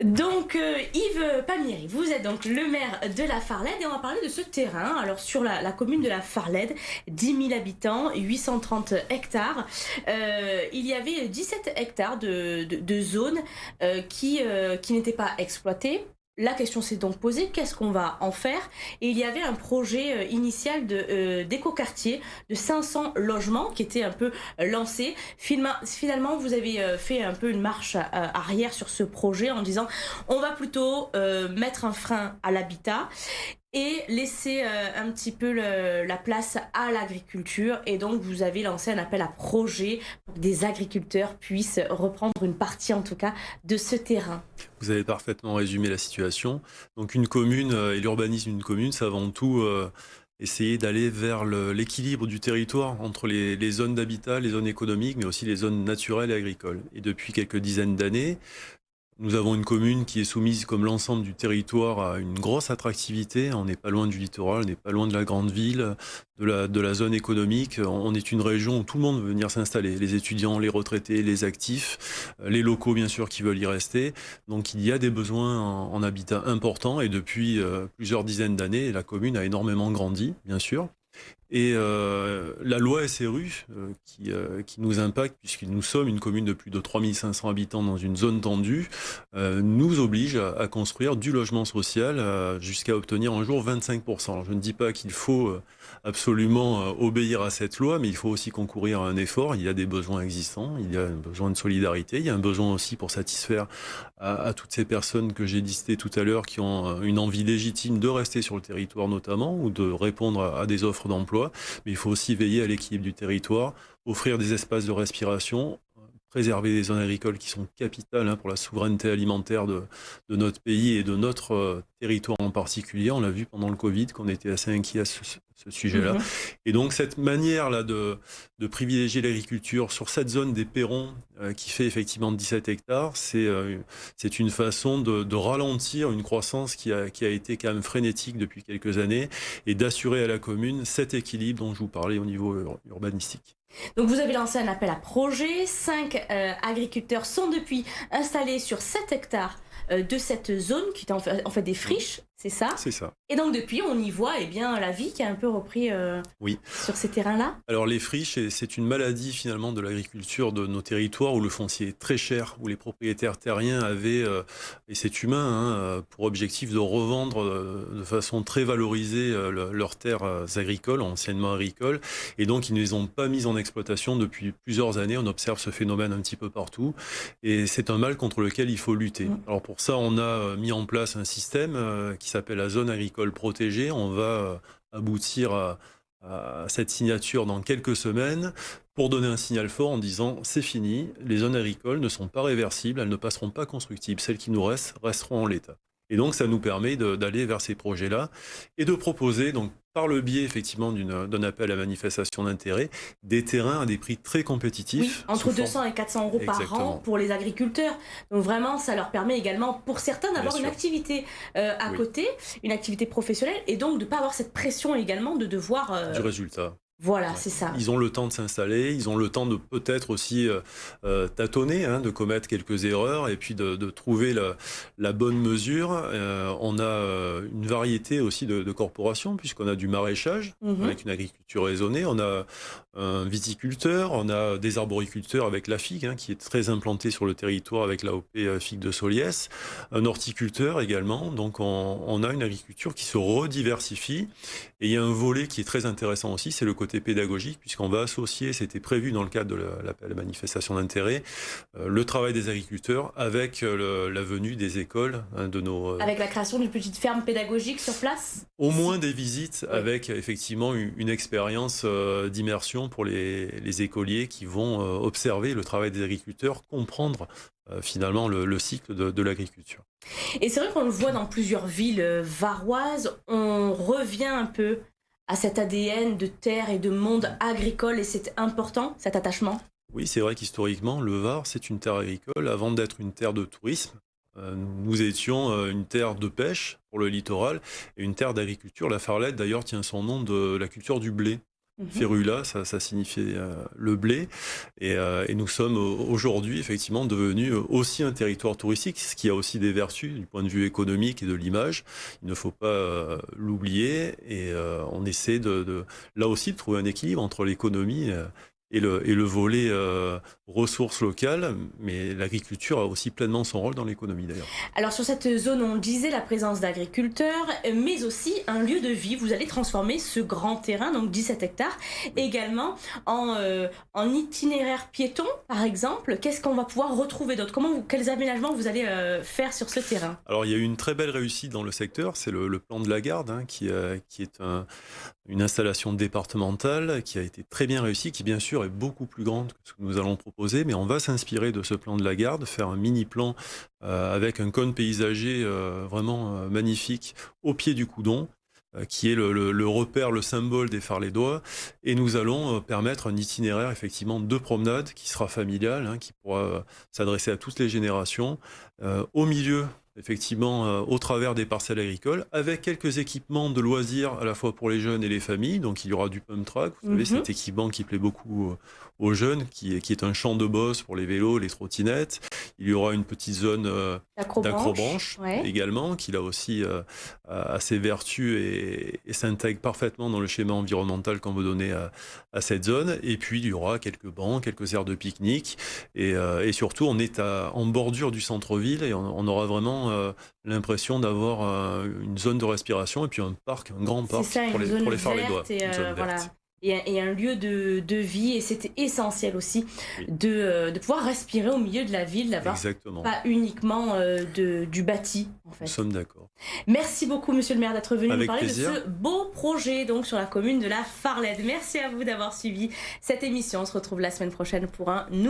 Donc, Yves Palmieri, vous êtes donc le maire de la Farlède et on va parler de ce terrain. Alors, sur la commune de la Farlède, 10 000 habitants, 830 hectares, il y avait 17 hectares de zones qui n'étaient pas exploitées. La question s'est donc posée, qu'est-ce qu'on va en faire? Et il y avait un projet initial d'écoquartier de 500 logements qui était un peu lancé. Finalement, vous avez fait un peu une marche arrière sur ce projet en disant on va plutôt mettre un frein à l'habitat et laisser un petit peu la place à l'agriculture. Et donc, vous avez lancé un appel à projet pour que des agriculteurs puissent reprendre une partie, en tout cas, de ce terrain. Vous avez parfaitement résumé la situation. Donc une commune et l'urbanisme d'une commune, c'est avant tout essayer d'aller vers l'équilibre du territoire entre les zones d'habitat, les zones économiques, mais aussi les zones naturelles et agricoles. Et depuis quelques dizaines d'années, nous avons une commune qui est soumise, comme l'ensemble du territoire, à une grosse attractivité. On n'est pas loin du littoral, on n'est pas loin de la grande ville, de la zone économique. On est une région où tout le monde veut venir s'installer. Les étudiants, les retraités, les actifs, les locaux, bien sûr, qui veulent y rester. Donc il y a des besoins en habitat importants. Et depuis plusieurs dizaines d'années, la commune a énormément grandi, bien sûr. Et la loi SRU qui nous impacte, puisque nous sommes une commune de plus de 3500 habitants dans une zone tendue, nous oblige à construire du logement social jusqu'à obtenir un jour 25%. Alors, je ne dis pas qu'il faut absolument obéir à cette loi, mais il faut aussi concourir à un effort. Il y a des besoins existants, il y a un besoin de solidarité, il y a un besoin aussi pour satisfaire à toutes ces personnes que j'ai listées tout à l'heure qui ont une envie légitime de rester sur le territoire notamment, ou de répondre à des offres d'emploi. Mais il faut aussi veiller à l'équilibre du territoire, offrir des espaces de respiration, préserver des zones agricoles qui sont capitales pour la souveraineté alimentaire de notre pays et de notre territoire en particulier. On l'a vu pendant le Covid qu'on était assez inquiet à ce sujet-là. Et donc cette manière-là de privilégier l'agriculture sur cette zone des Perrons qui fait effectivement 17 hectares, c'est une façon de ralentir une croissance qui a été quand même frénétique depuis quelques années et d'assurer à la commune cet équilibre dont je vous parlais au niveau urbanistique. Donc vous avez lancé un appel à projet, 5 agriculteurs sont depuis installés sur 7 hectares de cette zone qui est en fait des friches, c'est ça? C'est ça. Et donc depuis on y voit la vie qui a un peu repris Oui. sur ces terrains-là. Alors les friches, c'est une maladie finalement de l'agriculture de nos territoires où le foncier est très cher, où les propriétaires terriens avaient, et c'est humain, pour objectif de revendre de façon très valorisée leurs terres agricoles, anciennement agricoles, et donc ils ne les ont pas mises en exploitation depuis plusieurs années. On observe ce phénomène un petit peu partout, et c'est un mal contre lequel il faut lutter. Alors pour ça, on a mis en place un système qui s'appelle la zone agricole protégée. On va aboutir à cette signature dans quelques semaines pour donner un signal fort en disant c'est fini, les zones agricoles ne sont pas réversibles, elles ne passeront pas constructibles, celles qui nous restent resteront en l'état. Et donc ça nous permet d'aller vers ces projets-là et de proposer donc par le biais effectivement d'un appel à manifestation d'intérêt, des terrains à des prix très compétitifs. Oui, entre 200 et 400 euros par an pour les agriculteurs. Donc vraiment, ça leur permet également, pour certains, d'avoir une activité à côté, une activité professionnelle, et donc de ne pas avoir cette pression également de devoir... Du résultat. Voilà, c'est ça. Ils ont le temps de s'installer, ils ont le temps de peut-être aussi tâtonner, de commettre quelques erreurs et puis de trouver la bonne mesure. On a une variété aussi de corporations puisqu'on a du maraîchage avec une agriculture raisonnée, on a un viticulteur, on a des arboriculteurs avec la figue qui est très implantée sur le territoire avec l'AOP figue de Soliès, un horticulteur également. Donc on a une agriculture qui se rediversifie et il y a un volet qui est très intéressant aussi, c'est le côté pédagogique, puisqu'on va associer, c'était prévu dans le cadre de l'appel à manifestation d'intérêt, le travail des agriculteurs avec la venue des écoles de nos... Avec la création d'une petite ferme pédagogique sur place? Au moins des visites avec effectivement une expérience d'immersion pour les écoliers qui vont observer le travail des agriculteurs, comprendre finalement le cycle de l'agriculture. Et c'est vrai qu'on le voit dans plusieurs villes varoises, on revient un peu à cet ADN de terre et de monde agricole, et c'est important, cet attachement? Oui, c'est vrai qu'historiquement, le Var, c'est une terre agricole. Avant d'être une terre de tourisme, nous étions une terre de pêche pour le littoral et une terre d'agriculture. La Farlède, d'ailleurs, tient son nom de la culture du blé. Férula, ça signifiait le blé. Et nous sommes aujourd'hui effectivement devenus aussi un territoire touristique, ce qui a aussi des vertus du point de vue économique et de l'image. Il ne faut pas l'oublier. Et on essaie là aussi de trouver un équilibre entre l'économie et le volet ressources locales, mais l'agriculture a aussi pleinement son rôle dans l'économie d'ailleurs. Alors sur cette zone, on le disait, la présence d'agriculteurs, mais aussi un lieu de vie. Vous allez transformer ce grand terrain, donc 17 hectares, également en itinéraire piéton, par exemple. Qu'est-ce qu'on va pouvoir retrouver d'autre? Quels aménagements vous allez faire sur ce terrain? Alors il y a eu une très belle réussite dans le secteur, c'est le plan de la Garde, qui est une installation départementale qui a été très bien réussie, qui bien sûr est beaucoup plus grande que ce que nous allons proposer, mais on va s'inspirer de ce plan de la Garde, faire un mini-plan avec un cône paysager vraiment magnifique au pied du Coudon, qui est le repère, le symbole des Farlédois, et nous allons permettre un itinéraire effectivement de promenade qui sera familial, qui pourra s'adresser à toutes les générations, au milieu effectivement au travers des parcelles agricoles, avec quelques équipements de loisirs à la fois pour les jeunes et les familles. Donc il y aura du pump track, vous savez, cet équipement qui plaît beaucoup aux jeunes, qui est un champ de bosse pour les vélos, les trottinettes. Il y aura une petite zone d'acrobranche également, qui là aussi a ses vertus et s'intègre parfaitement dans le schéma environnemental qu'on veut donner à cette zone. Et puis il y aura quelques bancs, quelques aires de pique-nique, et surtout on est en bordure du centre-ville, et on aura vraiment l'impression d'avoir une zone de respiration et puis un parc, un grand parc pour les Farlédois. Et un lieu de vie, et c'était essentiel aussi de pouvoir respirer au milieu de la ville, d'avoir pas uniquement du bâti. En fait. Nous sommes d'accord. Merci beaucoup, monsieur le maire, d'être venu nous parler plaisir. de ce beau projet donc, sur la commune de la Farlède. Merci à vous d'avoir suivi cette émission. On se retrouve la semaine prochaine pour un nouveau